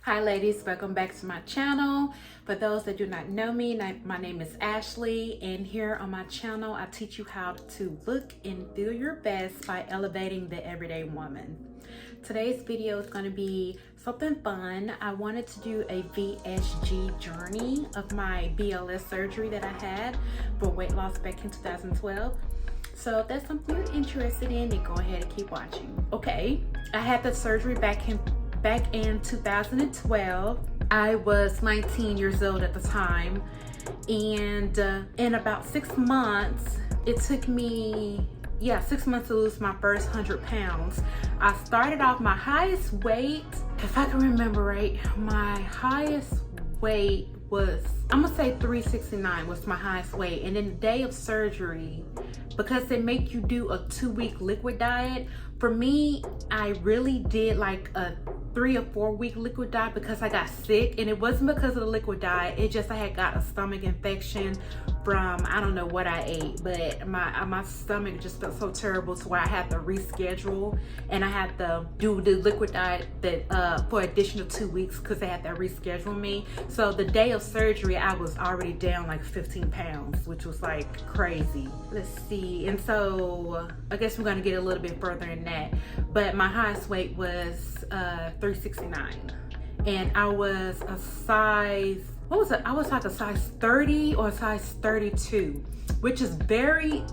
Hi ladies, welcome back to my channel. For those that do not know me, my name is Ashley, and here on my channel I teach you how to look and feel your best by elevating the everyday woman. Today's video is going to be something fun. I wanted to do a VSG journey of my BLS surgery that I had for weight loss back in 2012. So if that's something you're interested in, then go ahead and keep watching. Okay, I had the surgery back in 2012. I was 19 years old at the time, and in about 6 months, it took me 6 months to lose my first 100 pounds. I started off my highest weight, if I can remember right, my highest weight was, I'm gonna say 369 was my highest weight. And then the day of surgery, because they make you do a 2-week liquid diet, for me, I really did like a 3 or 4 week liquid diet because I got sick, and it wasn't because of the liquid diet. It just, I had got a stomach infection from, I don't know what I ate, but my stomach just felt so terrible to where I had to reschedule, and I had to do the liquid diet that for additional 2 weeks because they had to reschedule me. So the day of surgery, I was already down like 15 pounds, which was like crazy. Let's see, and so I guess we're gonna get a little bit further in that, but my highest weight was 369, and I was a size, what was it? I was like a size 30 or a size 32, which is very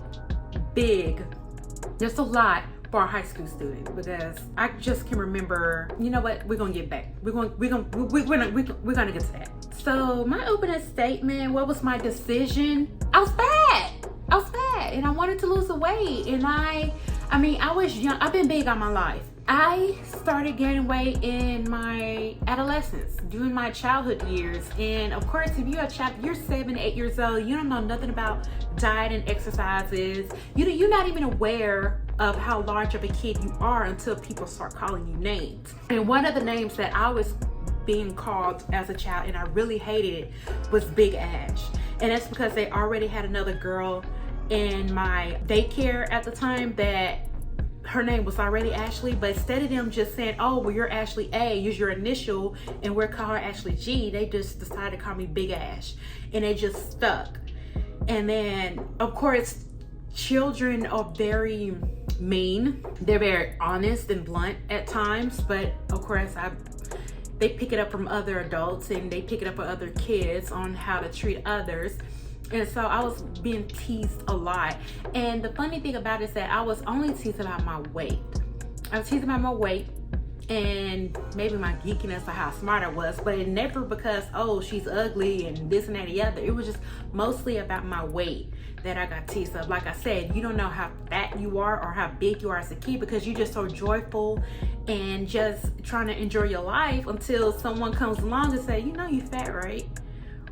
big. There's a lot for a high school student, because I just can remember, you know what, we're gonna get back. We're gonna get to that. So my opening statement, what was my decision? I was fat, and I wanted to lose the weight, and I mean, I was young. I've been big all my life. I started gaining weight in my adolescence, during my childhood years. And of course, if you're a child, you're 7, 8 years old, you don't know nothing about diet and exercises. You're not even aware of how large of a kid you are until people start calling you names. And one of the names that I was being called as a child, and I really hated it, was Big Ash. And that's because they already had another girl in my daycare at the time that her name was already Ashley, but instead of them just saying, oh, well, you're Ashley A, use your initial, and we're calling her Ashley G, they just decided to call me Big Ash, and it just stuck. And then, of course, children are very mean. They're very honest and blunt at times, but of course, they pick it up from other adults, and they pick it up from other kids on how to treat others. And so I was being teased a lot. And the funny thing about it is that I was only teased about my weight. I was teased about my weight and maybe my geekiness or how smart I was, but it never because, oh, she's ugly and this and that and the other. It was just mostly about my weight that I got teased of. Like I said, you don't know how fat you are or how big you are as a kid, because you're just so joyful and just trying to enjoy your life until someone comes along and say, you know, you fat, right?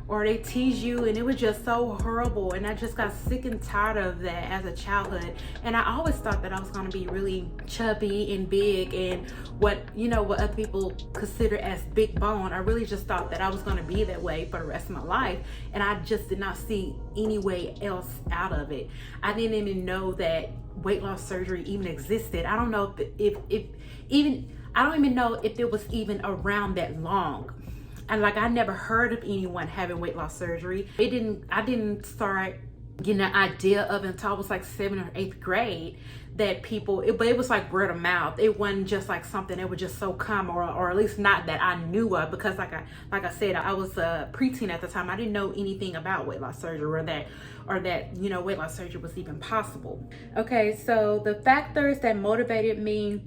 Or they tease you, and it was just so horrible. And I just got sick and tired of that as a childhood. And I always thought that I was gonna be really chubby and big, and what other people consider as big bone. I really just thought that I was gonna be that way for the rest of my life, and I just did not see any way else out of it. I didn't even know that weight loss surgery even existed. I don't know if I don't even know if it was even around that long. And like, I never heard of anyone having weight loss surgery. I didn't start getting an idea of it until I was like 7th or 8th grade that but it was like word of mouth. It wasn't just like something that was just so common, or at least not that I knew of, because like I said, I was a preteen at the time. I didn't know anything about weight loss surgery or that weight loss surgery was even possible. Okay, so the factors that motivated me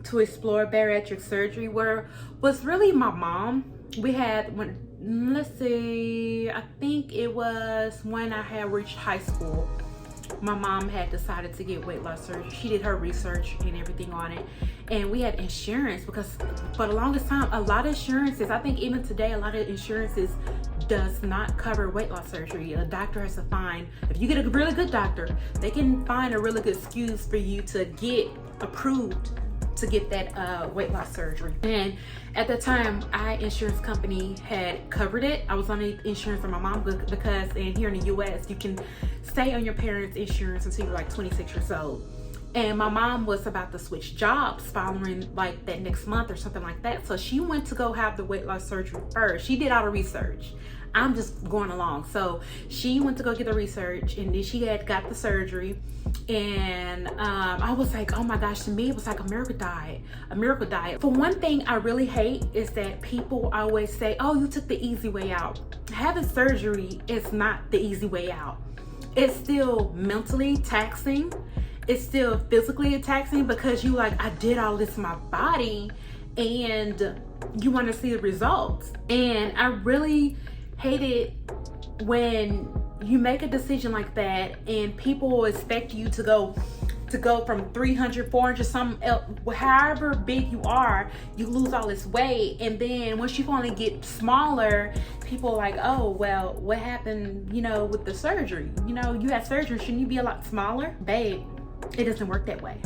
to explore bariatric surgery was really my mom. We had, let's see, I think it was when I had reached high school, my mom had decided to get weight loss surgery. She did her research and everything on it, and we had insurance, because for the longest time, a lot of insurances, I think even today, a lot of insurances does not cover weight loss surgery. A doctor has to find, if you get a really good doctor, they can find a really good excuse for you to get approved to get that weight loss surgery. And at the time, our insurance company had covered it. I was on the insurance for my mom, because here in the US, you can stay on your parents' insurance until you're like 26 years old. And my mom was about to switch jobs following like that next month or something like that. So she went to go have the weight loss surgery first. She did all the research. I'm just going along. So she went to go get the research, and then she had got the surgery. And I was like, oh my gosh, to me it was like a miracle diet, a miracle diet. For one thing I really hate is that people always say, oh, you took the easy way out. Having surgery is not the easy way out. It's still mentally taxing. It's still physically taxing, because you like, I did all this in my body and you want to see the results. And I really hate it when you make a decision like that and people will expect you to go from 300, 400, some however big you are, you lose all this weight, and then once you finally get smaller, people are like, oh well, what happened, you know, with the surgery? You know, you had surgery, shouldn't you be a lot smaller? Babe, it doesn't work that way.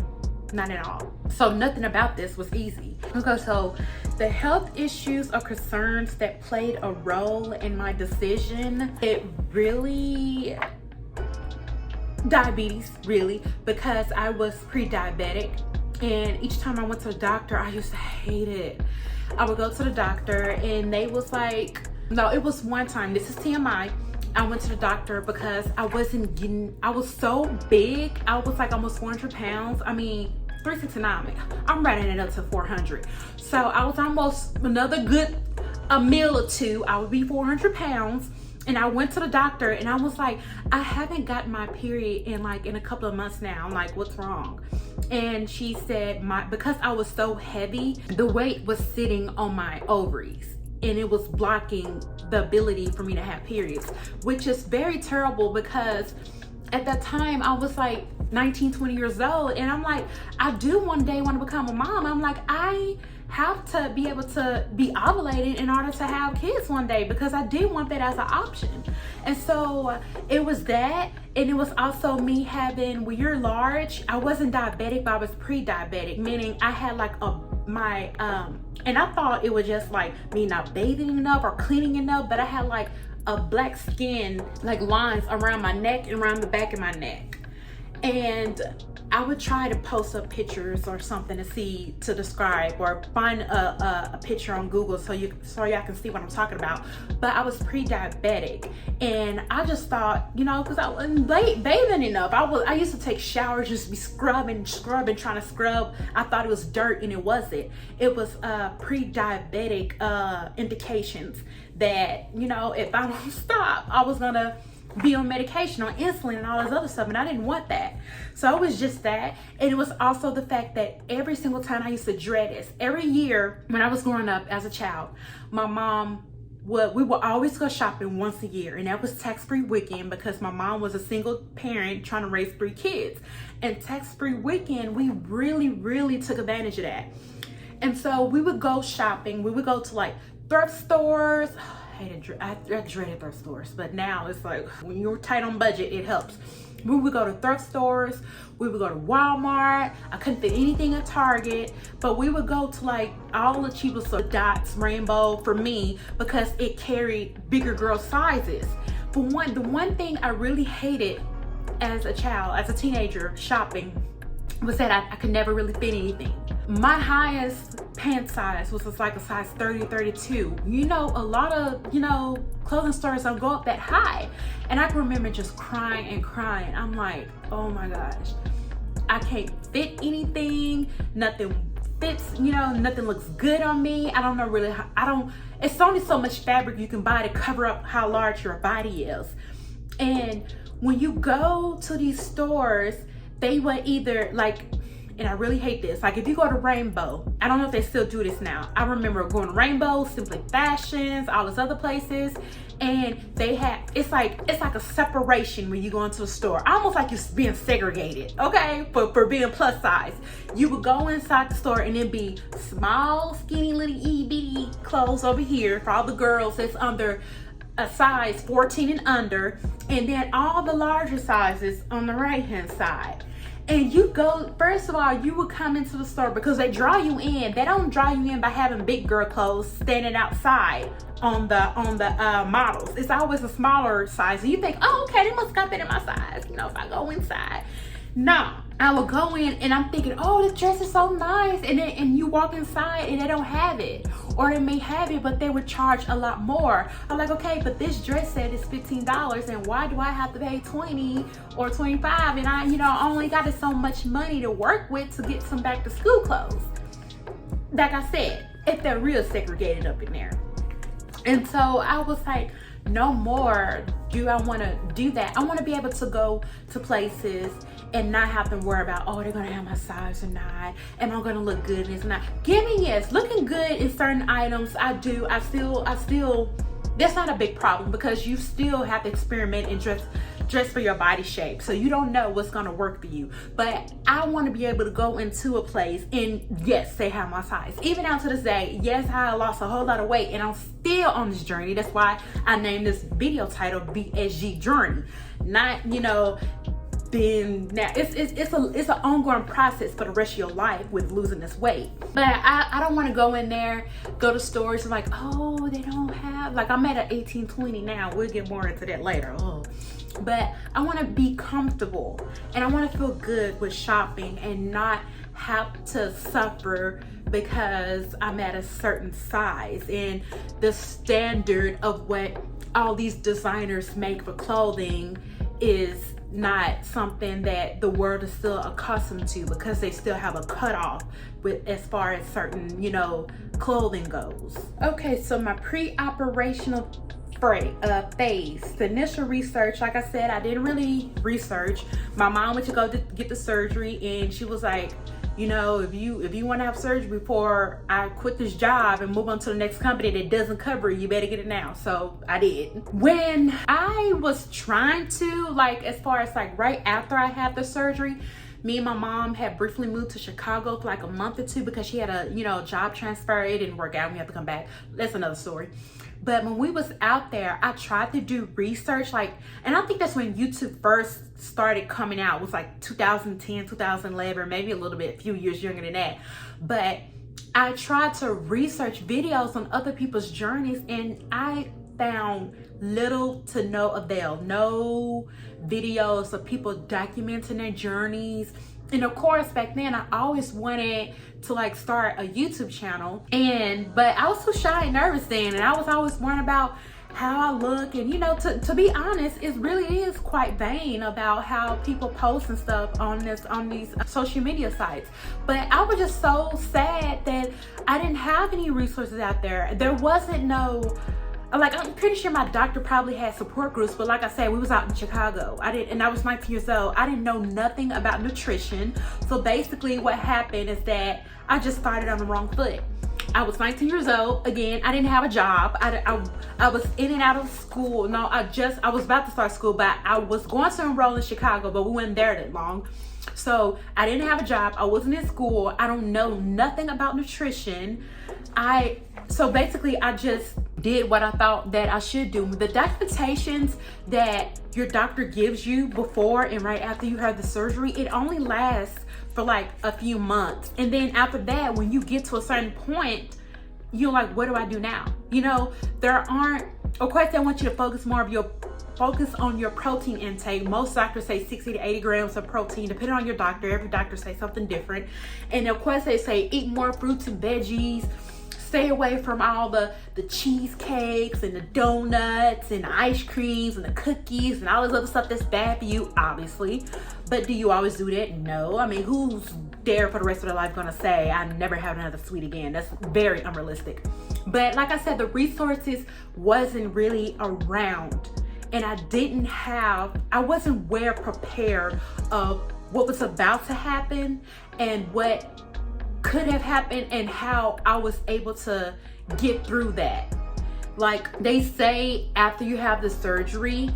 Not at all. So nothing about this was easy. Okay, so the health issues or concerns that played a role in my decision, it really, diabetes, really, because I was pre-diabetic, and each time I went to the doctor, I used to hate it. I would go to the doctor and they was like, no, it was one time, this is TMI, I went to the doctor because I was so big. I was like almost 400 pounds. I mean, 369, I'm running it up to 400. So I was almost another good, a meal or two, I would be 400 pounds. And I went to the doctor and I was like, I haven't gotten my period in a couple of months now. I'm like, what's wrong? And she said, because I was so heavy, the weight was sitting on my ovaries and it was blocking the ability for me to have periods, which is very terrible, because at that time I was like 19, 20 years old, and I'm like, I do one day want to become a mom. I'm like, I have to be able to be ovulating in order to have kids one day, because I did want that as an option. And so it was that, and it was also me having, when you're large, I wasn't diabetic, but I was pre-diabetic, meaning I had like and I thought it was just like me not bathing enough or cleaning enough, but I had like a black skin, like lines around my neck and around the back of my neck. And I would try to post up pictures or something to describe, or find a picture on Google so y'all can see what I'm talking about. But I was pre-diabetic, and I just thought, you know, because I wasn't bathing enough. I used to take showers, just be scrubbing, trying to scrub. I thought it was dirt, and it wasn't. It was pre-diabetic indications that, you know, if I don't stop, I was gonna be on medication, on insulin and all this other stuff, and I didn't want that. So it was just that. And it was also the fact that every single time, I used to dread this. Every year when I was growing up as a child, my mom we would always go shopping once a year, and that was tax-free weekend, because my mom was a single parent trying to raise 3 kids. And tax-free weekend, we really took advantage of that. And so we would go shopping. We would go to like thrift stores. I dreaded thrift stores, but now it's like, when you're tight on budget, it helps. We would go to thrift stores, we would go to Walmart. I couldn't fit anything at Target, but we would go to like all the cheapest, so Dots, Rainbow for me, because it carried bigger girl sizes. The one thing I really hated as a child, as a teenager, shopping, was that I could never really fit anything. My highest pant size was just like a size 30, 32. You know, a lot of, you know, clothing stores don't go up that high. And I can remember just crying and crying. I'm like, oh my gosh, I can't fit anything. Nothing fits, you know, nothing looks good on me. I don't know really how, it's only so much fabric you can buy to cover up how large your body is. And when you go to these stores, they would either like, and I really hate this, like if you go to Rainbow, I don't know if they still do this now. I remember going to Rainbow, Simply Fashions, all those other places, and they have, it's like a separation when you go into the store, almost like you're being segregated, okay, for being plus size. You would go inside the store and it'd be small, skinny, little itty clothes over here for all the girls that's under a size 14 and under, and then all the larger sizes on the right hand side. And you go, first of all, you would come into the store because they draw you in. They don't draw you in by having big girl clothes standing outside on the models. It's always a smaller size. And you think, oh, okay, they must got that in my size, you know, if I go inside. No, I would go in and I'm thinking, oh, this dress is so nice. And you walk inside and they don't have it. Or they may have it, but they would charge a lot more. I'm like, okay, but this dress set is $15, and why do I have to pay $20 or $25? And I only got so much money to work with to get some back to school clothes. Like I said, if they're real segregated up in there. And so I was like, no more do I want to do that. I want to be able to go to places and not have to worry about, oh, they're gonna have my size or not, am I gonna look good in this or not. Give me, yes, looking good in certain items, I do. I still that's not a big problem, because you still have to experiment and dress for your body shape, so you don't know what's gonna work for you. But I want to be able to go into a place and yes, they have my size. Even down to this day, yes, I lost a whole lot of weight and I'm still on this journey. That's why I named this video title VSG Journey. Not, then now it's an ongoing process for the rest of your life with losing this weight. But I don't want to go in there, go to stores and like, oh, they don't have, like I'm at an 18-20 now. We'll get more into that later. But I want to be comfortable and I want to feel good with shopping and not have to suffer because I'm at a certain size, and the standard of what all these designers make for clothing is not something that the world is still accustomed to, because they still have a cutoff with as far as certain clothing goes. Okay, so my pre-operational phase, the initial research, like I said, I didn't really research. My mom went to go get the surgery, and she was like, if you want to have surgery before I quit this job and move on to the next company that doesn't cover it, you better get it now. So I did. When I was trying to, as far as right after I had the surgery, me and my mom had briefly moved to Chicago for a month or two because she had a job transfer. It didn't work out. We had to come back. That's another story. But when we was out there, I tried to do research, and I think that's when YouTube first started coming out. It was 2010, 2011, maybe a few years younger than that. But I tried to research videos on other people's journeys, and I found little to no avail. No videos of people documenting their journeys. And of course, back then, I always wanted to start a YouTube channel, but I was so shy and nervous then, and I was always worrying about how I look, and to be honest, it really is quite vain about how people post and stuff on these social media sites. But I was just so sad that I didn't have any resources out there. There wasn't no, I'm pretty sure my doctor probably had support groups, but like I said, we was out in Chicago. I was 19 years old. I didn't know nothing about nutrition. So basically what happened is that I just started on the wrong foot. I was 19 years old. Again, I didn't have a job. I was in and out of school. No, I was about to start school, but I was going to enroll in Chicago, but we weren't there that long. So I didn't have a job. I wasn't in school. I don't know nothing about nutrition. So basically I just did what I thought that I should do. The documentations that your doctor gives you before and right after you have the surgery, it only lasts for a few months. And then after that, when you get to a certain point, you're like, what do I do now? Of course they want you to focus on your protein intake. Most doctors say 60 to 80 grams of protein, depending on your doctor. Every doctor says something different. And of course they say eat more fruits and veggies. Stay away from all the cheesecakes and the donuts and the ice creams and the cookies and all this other stuff that's bad for you, obviously. But do you always do that? No. Who's there for the rest of their life gonna say, I never have another sweet again? That's very unrealistic. But like I said, the resources wasn't really around, and I wasn't well prepared of what was about to happen and what could have happened and how I was able to get through that. They say after you have the surgery,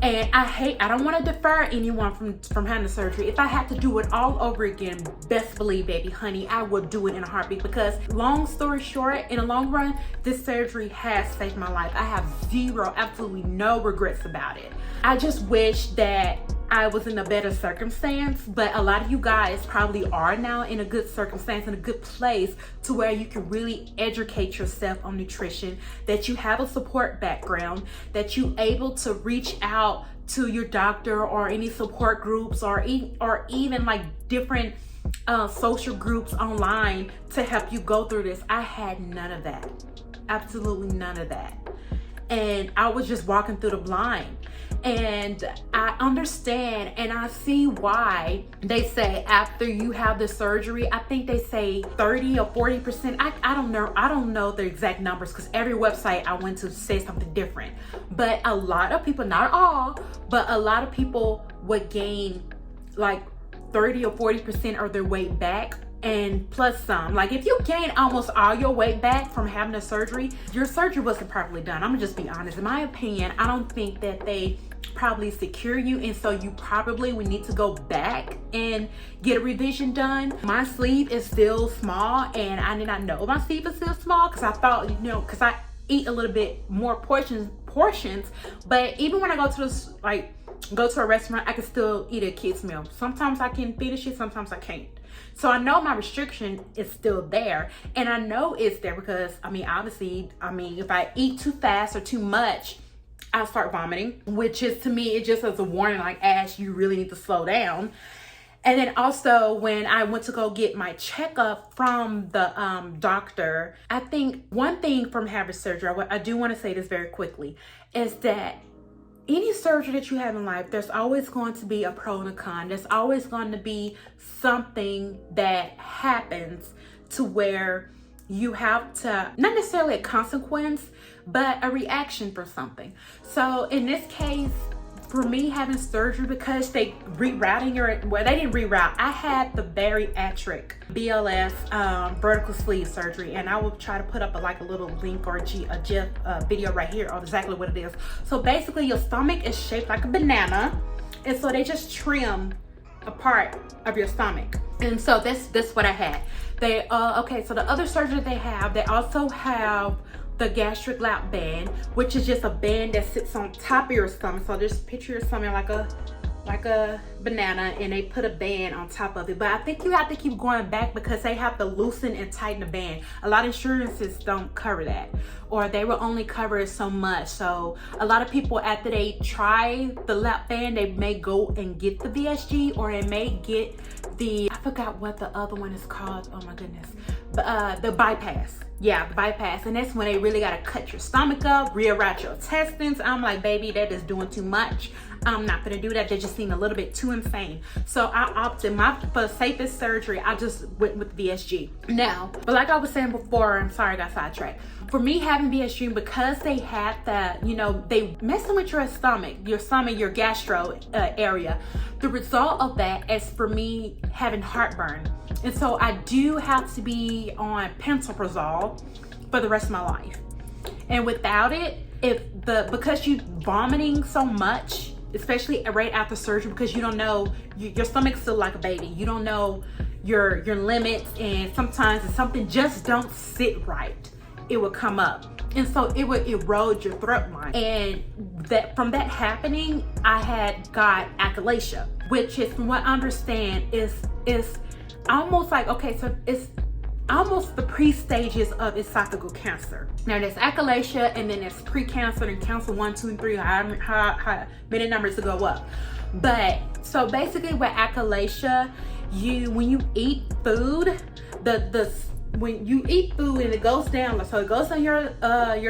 and I don't want to defer anyone from having the surgery. If I had to do it all over again, best believe, baby, honey, I would do it in a heartbeat, because long story short, in the long run, this surgery has saved my life. I have absolutely no regrets about it. I just wish that I was in a better circumstance, but a lot of you guys probably are now in a good circumstance, in a good place to where you can really educate yourself on nutrition, that you have a support background, that you're able to reach out to your doctor or any support groups or even like different social groups online to help you go through this. I had none of that. Absolutely none of that. And I was just walking through the blind. And I understand and I see why they say after you have the surgery, I think they say 30 or 40%. I don't know the exact numbers because every website I went to says something different. But a lot of people, not all, but a lot of people would gain like 30 or 40% of their weight back, and plus some. Like if you gain almost all your weight back from having a surgery, your surgery wasn't properly done. I'm gonna just be honest. In my opinion, I don't think that they probably secure you, and so you probably would need to go back and get a revision done. My sleeve is still small, and I did not know my sleeve is still small because I thought, you know, because I eat a little bit more portions. But even when I go to a restaurant, I can still eat a kid's meal. Sometimes I can finish it, sometimes I can't. So I know my restriction is still there, and I know it's there because obviously, if I eat too fast or too much, I'll start vomiting, which is, to me, it just as a warning, like, Ash, you really need to slow down. And then also when I went to go get my checkup from the doctor, I think one thing from having surgery, I do want to say this very quickly, is that any surgery that you have in life, there's always going to be a pro and a con. There's always going to be something that happens to where you have to, not necessarily a consequence, but a reaction for something. So in this case, for me having surgery, because they rerouting they didn't reroute. I had the bariatric BLS vertical sleeve surgery, and I will try to put up a little link or a GIF video right here of exactly what it is. So basically, your stomach is shaped like a banana, and so they just trim a part of your stomach, and so that's what I had. They okay. So the other surgery they also have the gastric lap band, which is just a band that sits on top of your stomach. So just picture your stomach like a banana, and they put a band on top of it. But I think you have to keep going back because they have to loosen and tighten the band. A lot of insurances don't cover that, or they will only cover it so much. So a lot of people, after they try the lap band, they may go and get the VSG, or they may get I forgot what the other one is called. Oh my goodness. The bypass. Yeah, the bypass. And that's when they really got to cut your stomach up, reroute your intestines. I'm like, baby, that is doing too much. I'm not going to do that. They just seem a little bit too insane. So I opted for the safest surgery. I just went with VSG. Now, but like I was saying before, I'm sorry I got sidetracked. For me having VSG, because they had that, they messing with your stomach, your gastro area. The result of that is for me having heartburn. And so I do have to be on pantoprazole for the rest of my life. And without it, because you vomiting so much, especially right after surgery, because you don't know, your stomach's still like a baby. You don't know your limits, and sometimes if something just don't sit right, it will come up. And so it would erode your throat line. And from that happening, I had got achalasia, which is, from what I understand, is almost like, okay, so it's almost the pre-stages of esophageal cancer. Now there's achalasia, and then there's pre-cancer, and cancer 1, 2, and 3, how many numbers to go up. But so basically with achalasia, when you eat food, when you eat food and it goes down, so it goes on your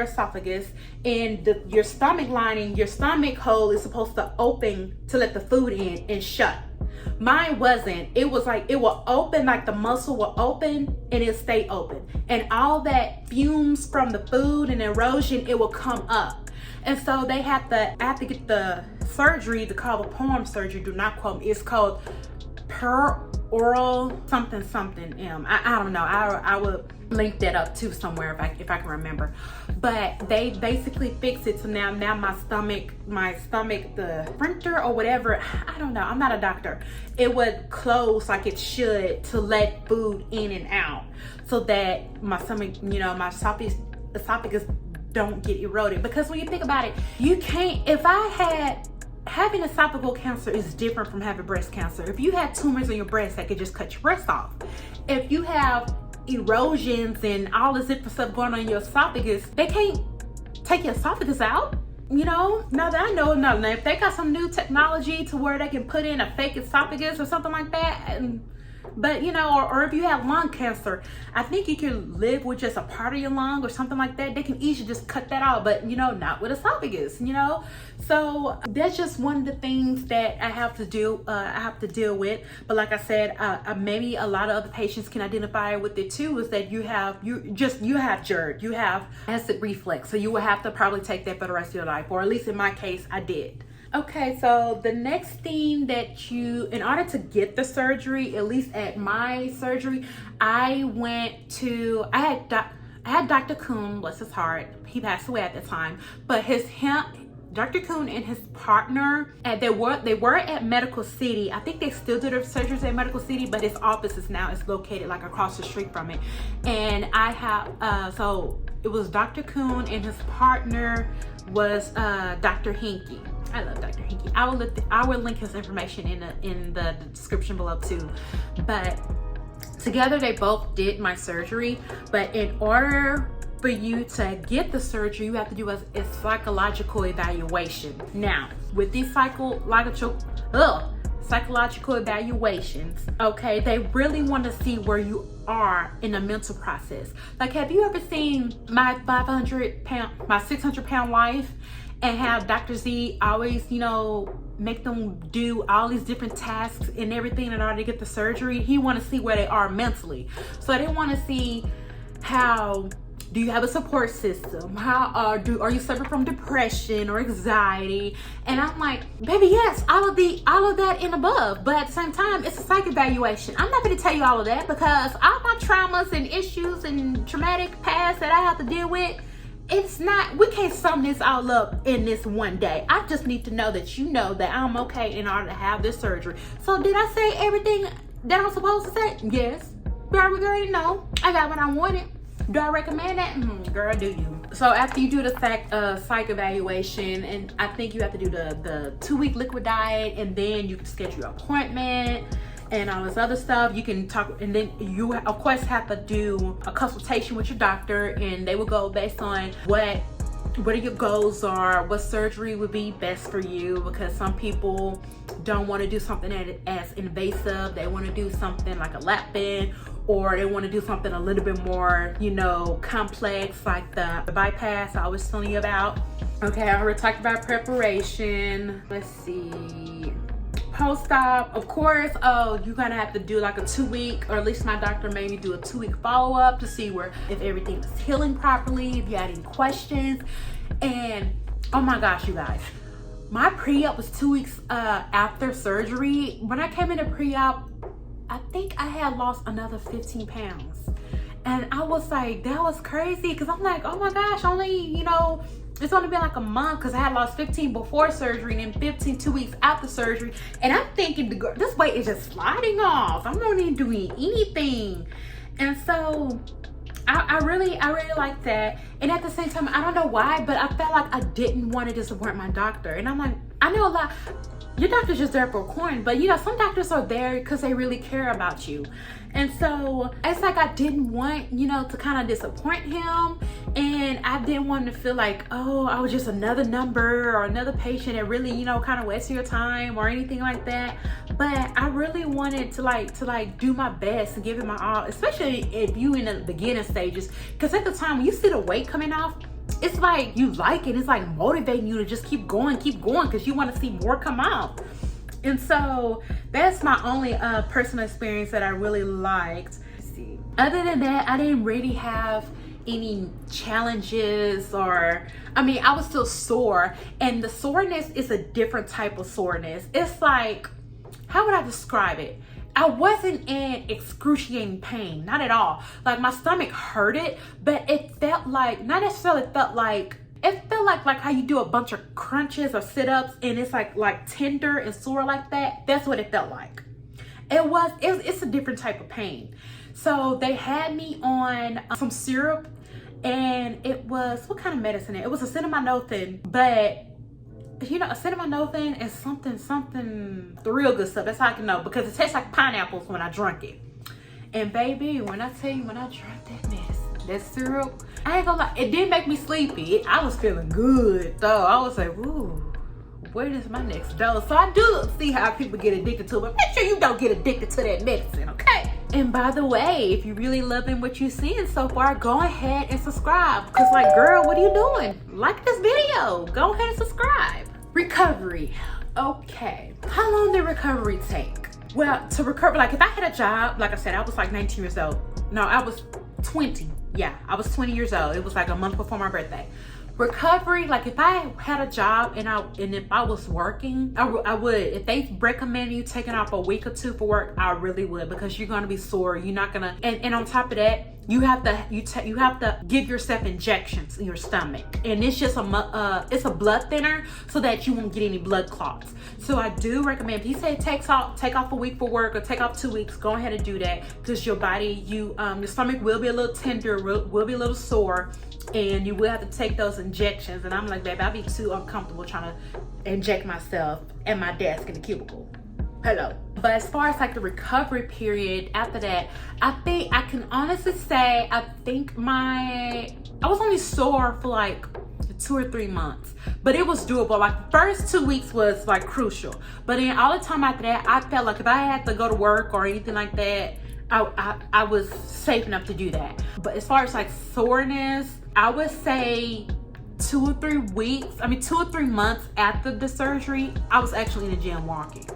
esophagus, and your stomach lining, your stomach hole is supposed to open to let the food in and shut. Mine wasn't. It was like, it will open, like the muscle will open and it'll stay open. And all that fumes from the food and erosion, it will come up. And so they have to get the surgery, the colporum surgery, do not quote me, it's called oral something. I don't know. I would link that up too somewhere if I can remember. But they basically fix it. So now my stomach, the sphincter or whatever, I don't know. I'm not a doctor. It would close like it should to let food in and out, so that my stomach, my esophagus don't get eroded. Because when you think about it, you can't. If I having esophageal cancer is different from having breast cancer. If you have tumors in your breast, that could just cut your breast off. If you have erosions and all this different stuff going on in your esophagus, they can't take your esophagus out. You know, now that I know, now if they got some new technology to where they can put in a fake esophagus or something like that, but you know, or if you have lung cancer, I think you can live with just a part of your lung or something like that. They can easily just cut that out, but you know, not with esophagus, you know. So that's just one of the things that I have to do. I have to deal with. But like I said, maybe a lot of other patients can identify with it too. Is that you have GERD, you have acid reflux, so you will have to probably take that for the rest of your life, or at least in my case, I did. Okay, so the next thing that in order to get the surgery, at least at my surgery, I had Dr. Kuhn, bless his heart, he passed away at the time, but Dr. Kuhn and his partner, and they were at Medical City. I think they still do their surgeries at Medical City, but his office is located like across the street from it. And I have, so it was Dr. Kuhn and his partner was Dr. Hinkie. I love Dr. Hinkie. I will link his information in the description below too. But together they both did my surgery. But in order for you to get the surgery, you have to do a psychological evaluation. Now, with these psychological evaluations, okay, they really want to see where you are in the mental process. Like, have you ever seen my 600-pound life, and have Dr. Z always, you know, make them do all these different tasks and everything in order to get the surgery? He want to see where they are mentally. So they want to see do you have a support system? Are you suffering from depression or anxiety? And I'm like, baby, yes, all of that and above. But at the same time, it's a psych evaluation. I'm not going to tell you all of that, because all my traumas and issues and traumatic past that I have to deal with, we can't sum this all up in this one day. I just need to know that you know that I'm okay in order to have this surgery. So did I say everything that I'm supposed to say? Yes. Girl, we already know. I got what I wanted. Do I recommend that? Girl, do you? So after you do the psych evaluation, and I think you have to do the 2-week liquid diet, and then you can schedule your appointment and all this other stuff. You can talk, and then you of course have to do a consultation with your doctor, and they will go based on what your goals are, what surgery would be best for you, because some people don't want to do something as invasive. They want to do something like a lap band, or they want to do something a little bit more, you know, complex, like the bypass I was telling you about. Okay, I already talked about preparation. Let's see. Post-op, of course, you're gonna have to do like a 2-week, or at least my doctor made me do a 2-week follow-up to see if everything is healing properly, if you had any questions. And oh my gosh, you guys, my pre-op was 2 weeks after surgery. When I came into pre-op, I think I had lost another 15 pounds. And I was like, that was crazy, because I'm like, oh my gosh, it's only been like a month, because I had lost 15 before surgery and then 15 2 weeks after surgery. And I'm thinking, this weight is just sliding off. I'm not even doing anything. And so I really like that. And at the same time, I don't know why, but I felt like I didn't want to disappoint my doctor. And I'm like, I know a lot, your doctor's just there for a coin, but you know, some doctors are there because they really care about you. And so it's like I didn't want, to kind of disappoint him, and I didn't want to feel like, oh, I was just another number or another patient that really, kind of wasted your time or anything like that. But I really wanted to do my best and give it my all, especially if you in the beginning stages, because at the time when you see the weight coming off, it's like you like it. It's like motivating you to just keep going, because you want to see more come out. And so that's my only personal experience that I really liked. Let's see. Other than that, I didn't really have any challenges, or I was still sore, and the soreness is a different type of soreness. It's like, how would I describe it? I wasn't in excruciating pain, not at all. Like, my stomach hurted, but it felt like, not necessarily felt like, it felt like how you do a bunch of crunches or sit-ups and it's like tender and sore like that. That's what it felt like. It's a different type of pain. So they had me on some syrup, and it was, what kind of medicine? It was acetaminophen, but you know, acetaminophen is something the real good stuff. That's how I can know, because it tastes like pineapples when I drink it. And baby, when I tell you, when I drank that mess, that syrup, I ain't gonna lie, it did make me sleepy. I was feeling good though. I was like, ooh, where is my next dose? So I do see how people get addicted to it, but make sure you don't get addicted to that medicine, okay? And by the way, if you're really loving what you're seeing so far, go ahead and subscribe. Because like, girl, what are you doing? Like this video. Go ahead and subscribe. Recovery. Okay. How long did recovery take? Well, to recover, like if I had a job, like I said, I was like 19 years old. No, I was 20. Yeah, I was 20 years old. It was like a month before my birthday. Recovery, like if I had a job and if I was working, I would. If they recommend you taking off a week or two for work, I really would, because you're gonna be sore. You're not gonna, and on top of that, you have to give yourself injections in your stomach, and it's just it's a blood thinner so that you won't get any blood clots. So I do recommend, if you say take off a week for work or take off 2 weeks, go ahead and do that, because your body, your stomach will be a little tender, will be a little sore, and you will have to take those injections. And I'm like, babe, I'd be too uncomfortable trying to inject myself at my desk in the cubicle. Hello. But as far as like the recovery period after that, I think I can honestly say, I was only sore for like 2 or 3 months, but it was doable. Like the first 2 weeks was like crucial, but then all the time after that, I felt like if I had to go to work or anything like that, I was safe enough to do that. But as far as like soreness, I would say 2 or 3 months after the surgery, I was actually in the gym walking,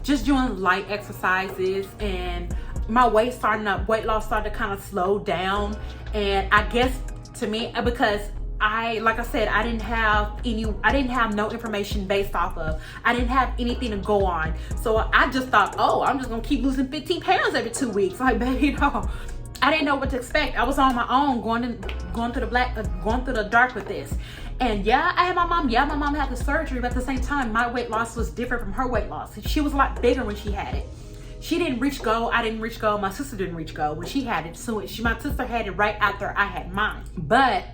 just doing light exercises, and my weight loss started to kind of slow down. And I guess to me, because like I said, I didn't have no information based off of, I didn't have anything to go on. So I just thought, oh, I'm just gonna keep losing 15 pounds every 2 weeks. Like, baby, no. I didn't know what to expect. I was on my own, going through the dark with this. And yeah, I had my mom. Yeah, my mom had the surgery, but at the same time, my weight loss was different from her weight loss. She was a lot bigger when she had it. She didn't reach goal. I didn't reach goal. My sister didn't reach goal when she had it. So my sister had it right after I had mine. But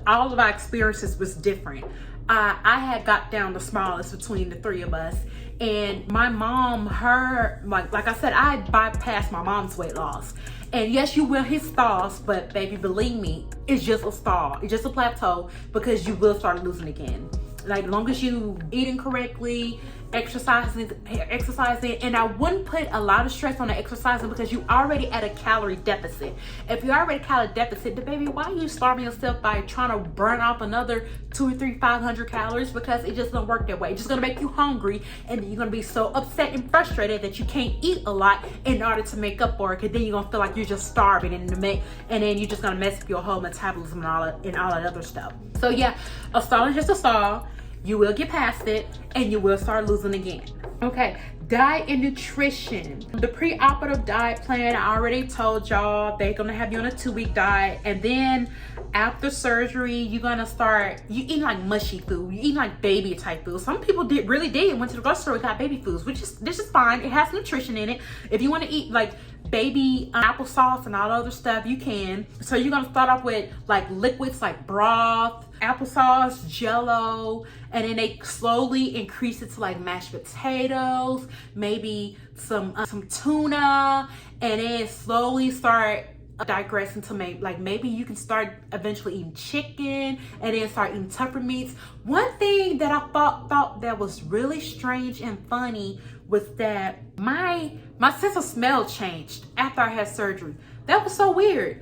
all of our experiences was different. I had got down the smallest between the 3 of us. And my mom, like I said, I bypassed my mom's weight loss. And yes, you will hit stalls, but baby, believe me, it's just a stall. It's just a plateau, because you will start losing again. Like, long as you eating correctly, exercising, and I wouldn't put a lot of stress on the exercising, because you already at a calorie deficit. If you're already calorie deficit, then baby, why are you starving yourself by trying to burn off another 2 or 3, 500 calories? Because it just don't work that way. It's just gonna make you hungry, and you're gonna be so upset and frustrated that you can't eat a lot in order to make up for it. Cause then you're gonna feel like you're just starving, and then you're just gonna mess up your whole metabolism and all that other stuff. So yeah, a stall is just a stall. You will get past it, and you will start losing again. Okay, diet and nutrition. The pre-operative diet plan, I already told y'all, they're gonna have you on a 2-week diet, and then after surgery, you're gonna start, you eating like mushy food, you eating like baby type food. Some people really did, went to the grocery store and got baby foods, this is fine. It has nutrition in it. If you wanna eat like baby applesauce and all the other stuff, you can. So you're gonna start off with like liquids like broth, applesauce, jello, and then they slowly increase it to like mashed potatoes, maybe some tuna, and then slowly start digressing to maybe you can start eventually eating chicken, and then start eating tougher meats. One thing that I thought that was really strange and funny was that my sense of smell changed after I had surgery. That was so weird.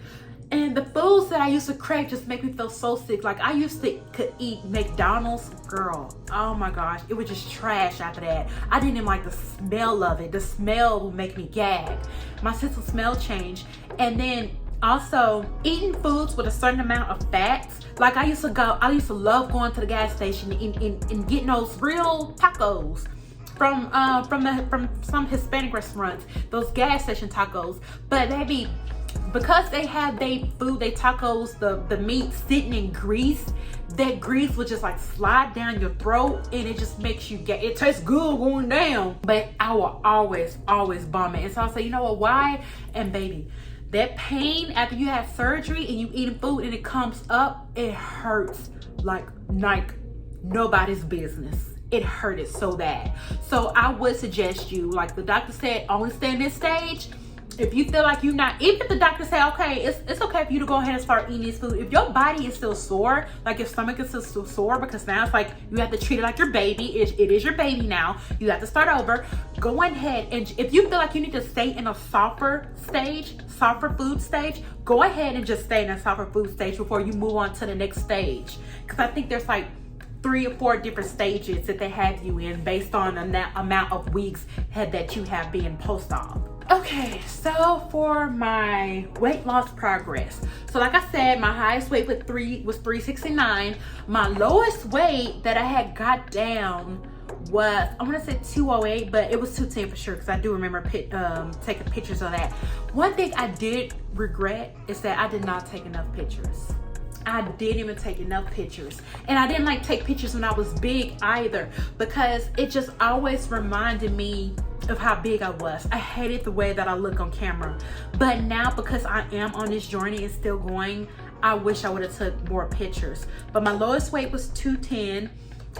And the foods that I used to crave just make me feel so sick. Like, I used to could eat McDonald's, girl, oh my gosh, it was just trash after that. I didn't even like the smell of it. The smell would make me gag. My sense of smell changed. And then also eating foods with a certain amount of fats. Like, I used to love going to the gas station and getting those real tacos from some Hispanic restaurants, those gas station tacos. But baby, because they have they tacos, the meat sitting in grease, that grease would just like slide down your throat, and it just makes you it tastes good going down. But I will always vomit. And so I say, you know what, why? And baby, that pain after you have surgery and you eating food and it comes up, it hurts like nobody's business. it hurted so bad. So I would suggest you, like the doctor said, only stay in this stage. If you feel like you're not, even if the doctor say, okay, it's okay for you to go ahead and start eating this food. If your body is still sore, like your stomach is still sore, because now it's like you have to treat it like your baby. It is your baby now. You have to start over. Go ahead, and if you feel like you need to stay in a softer food stage, go ahead and just stay in a softer food stage before you move on to the next stage. Because I think there's like 3 or 4 different stages that they have you in based on the amount of weeks that you have been post-op. Okay, so for my weight loss progress. So like I said, my highest weight was 369. My lowest weight that I had got down was, I want to say 208, but it was 210 for sure, because I do remember taking pictures of that. One thing I did regret is that I did not take enough pictures. I didn't even take enough pictures, and I didn't like take pictures when I was big either, because it just always reminded me of how big I was. I hated the way that I look on camera, but now because I am on this journey and still going, I wish I would have took more pictures. But my lowest weight was 210,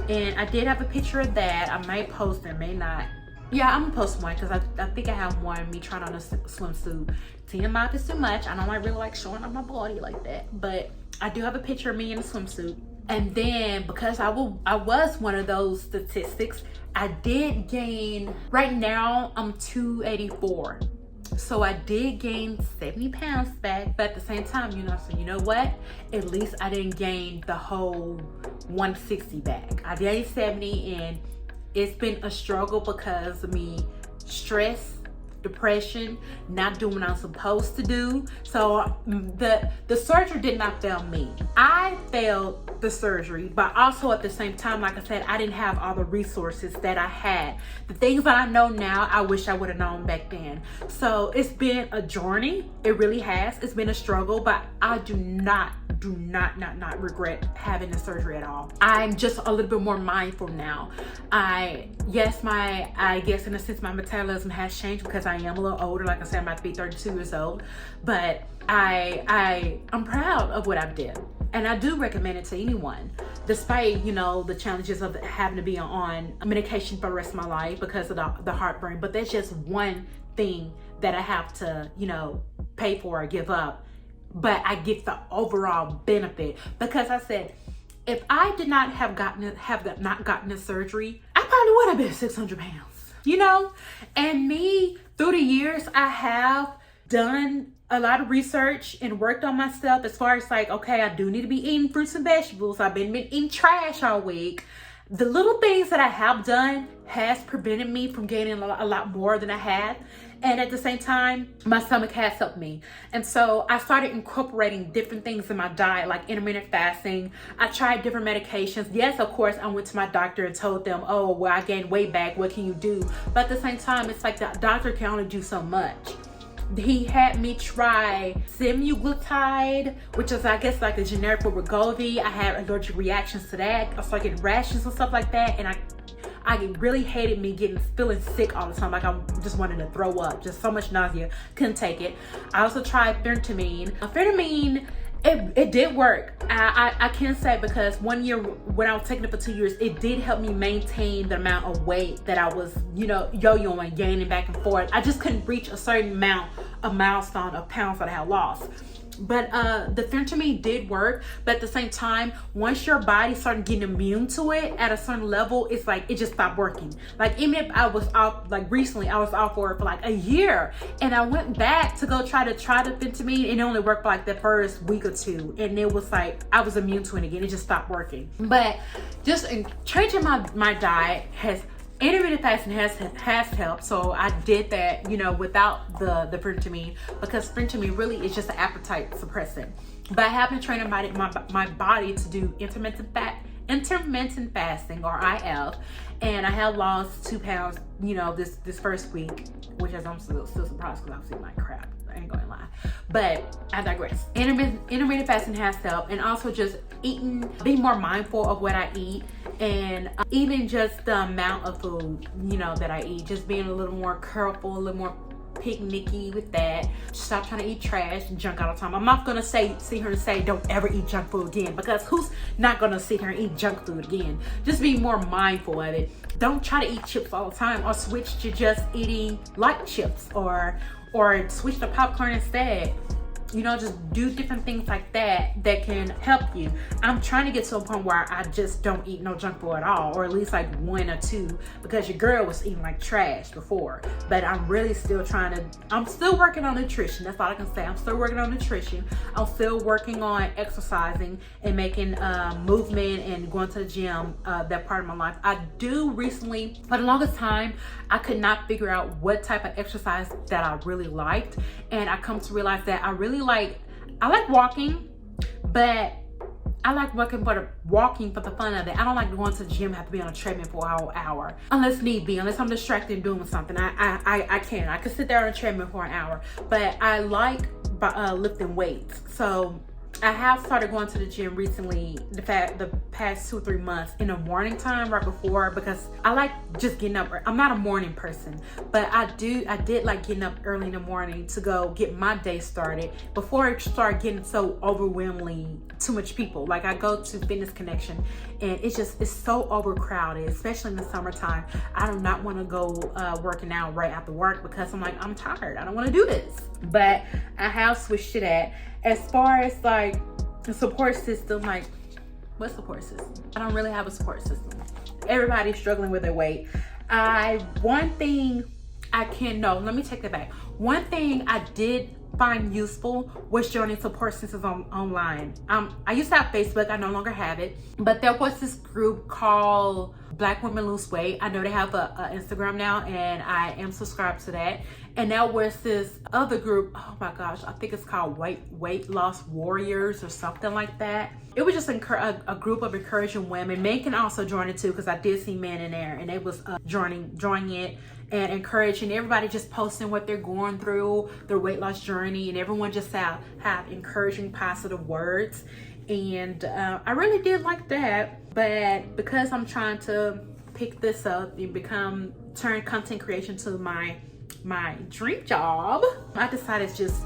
and I did have a picture of that. I might post it, may not. Yeah, I'm gonna post one, because I think I have one of me trying on a swimsuit. TMI is too much. I don't really like showing off my body like that, but I do have a picture of me in a swimsuit. And then because I was one of those statistics, I did gain, right now I'm 284. So I did gain 70 pounds back, but at the same time, so you know what? At least I didn't gain the whole 160 back. I gained 70, and it's been a struggle because of me, stress, depression, not doing what I'm supposed to do. So the surgery did not fail me. I failed the surgery, but also at the same time, like I said, I didn't have all the resources that I had. The things that I know now, I wish I would have known back then. So it's been a journey. It really has. It's been a struggle, but I do not regret having the surgery at all. I'm just a little bit more mindful now. I guess in a sense my metabolism has changed because I am a little older. Like I said, I'm about to be 32 years old, but I'm proud of what I've done, and I do recommend it to anyone, despite the challenges of having to be on medication for the rest of my life because of the heartburn. But that's just one thing that I have to pay for or give up, but I get the overall benefit. Because I said, if I did not have not gotten the surgery, I probably would have been 600 pounds, and me, through the years, I have done a lot of research and worked on myself as far as like, okay, I do need to be eating fruits and vegetables. I've been eating trash all week. The little things that I have done has prevented me from gaining a lot more than I had. And at the same time, my stomach has helped me. And so I started incorporating different things in my diet, like intermittent fasting. I tried different medications. Yes, of course, I went to my doctor and told them, oh, well, I gained weight back. What can you do? But at the same time, it's like the doctor can only do so much. He had me try semaglutide, which is, I guess, like a generic for Wegovy. I had allergic reactions to that. I started getting rashes and stuff like that. And I really hated me feeling sick all the time. Like I just wanted to throw up, just so much nausea, couldn't take it. I also tried phentermine. Phentermine, it did work. I can say, because 1 year when I was taking it for 2 years, it did help me maintain the amount of weight that I was, yo-yoing, gaining back and forth. I just couldn't reach a certain milestone of pounds that I had lost. But the phentermine did work, but at the same time, once your body started getting immune to it at a certain level, it's like it just stopped working. Like even if I was off, like recently I was off for it for like a year, and I went back to go try the phentermine, and it only worked for like the first week or two, and it was like I was immune to it again. It just stopped working. But just changing my diet intermittent fasting has helped. So I did that, without the phentermine, because phentermine really is just an appetite suppressant. But I have been training my body to do intermittent fasting, or IF, and I have lost 2 pounds, this first week, which I'm still surprised because I was eating like crap. I ain't gonna lie, but I digress. Intermittent fasting has helped, and also just being more mindful of what I eat, and even just the amount of food, that I eat, just being a little more careful, a little more picnicky with that. Stop trying to eat trash and junk all the time. I'm not gonna see her and say don't ever eat junk food again, because who's not gonna sit here and eat junk food again? Just be more mindful of it. Don't try to eat chips all the time, or switch to just eating light chips, or switch to popcorn instead. You know, just do different things like that that can help you. I'm trying to get to a point where I just don't eat no junk food at all, or at least like 1 or 2, because your girl was eating like trash before. But I'm really still I'm still working on nutrition. That's all I can say. I'm still working on nutrition. I'm still working on exercising and making movement and going to the gym, that part of my life. I do recently, for the longest time, I could not figure out what type of exercise that I really liked. And I come to realize that I like walking, but I like walking for the fun of it. I don't like going to the gym, have to be on a treadmill for an hour. Unless need be, unless I'm distracted and doing something. I can sit there on a treadmill for an hour. But I like lifting weights. So I have started going to the gym recently, the past 2 or 3 months, in the morning time right before, because I like just getting up. I'm not a morning person, but I did like getting up early in the morning to go get my day started before it started getting so overwhelmingly too much people. Like, I go to Fitness Connection and it's so overcrowded, especially in the summertime. I do not want to go working out right after work, because I'm like, I'm tired. I don't want to do this. But I have switched to that. As far as like the support system, like, what support system? I don't really have a support system. Everybody's struggling with their weight. One thing I did find useful was joining support systems online. I used to have Facebook. I no longer have it, but there was this group called Black Women Lose Weight. I know they have a Instagram now, and I am subscribed to that. And there was this other group, oh my gosh, I think it's called Weight Loss Warriors or something like that. It was just a group of encouraging women. Men can also join it too, because I did see men in there, and they was joining it and encouraging everybody, just posting what they're going through, their weight loss journey, and everyone just have encouraging, positive words. And I really did like that. But because I'm trying to pick this up and turn content creation to my dream job, I decided to just,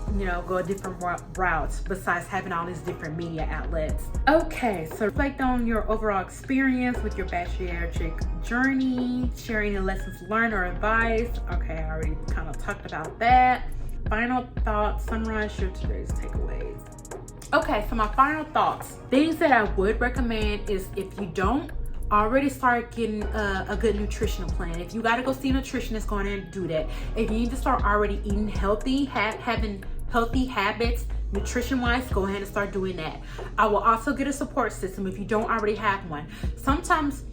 go a different route besides having all these different media outlets. Okay, so reflect on your overall experience with your bariatric journey, share any lessons learned or advice. Okay, I already kind of talked about that. Final thoughts, summarize your today's takeaways. Okay, so my final thoughts. Things that I would recommend is, if you don't already start getting a good nutritional plan. If you got to go see a nutritionist, go in and do that. If you need to start already eating healthy, having healthy habits, nutrition-wise, go ahead and start doing that. I will also get a support system if you don't already have one. Sometimes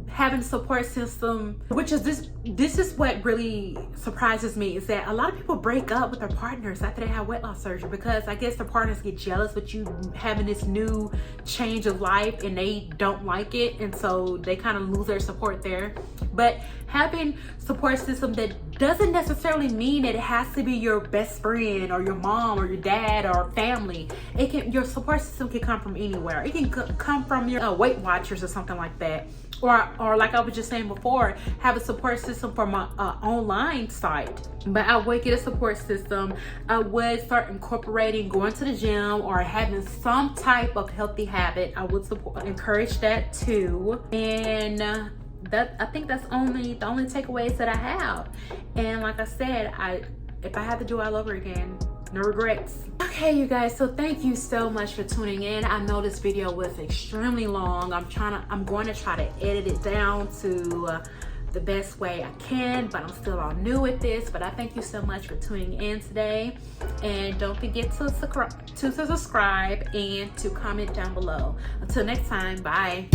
having a support system, which is this is what really surprises me, is that a lot of people break up with their partners after they have weight loss surgery, because I guess their partners get jealous with you having this new change of life and they don't like it, and so they kind of lose their support there. But having support system, that doesn't necessarily mean that it has to be your best friend or your mom or your dad or family. Your support system can come from anywhere. It can come from your Weight Watchers or something like that. Or like I was just saying before, have a support system for my online site. But I would get a support system. I would start incorporating going to the gym or having some type of healthy habit. I would encourage that too. And I think that's the only takeaways that I have. And like I said, if I had to do it all over again, no regrets. Okay, you guys, so thank you so much for tuning in. I know this video was extremely long. I'm going to try to edit it down to the best way I can, but I'm still all new at this. But I thank you so much for tuning in today, and don't forget to subscribe and to comment down below. Until next time, bye.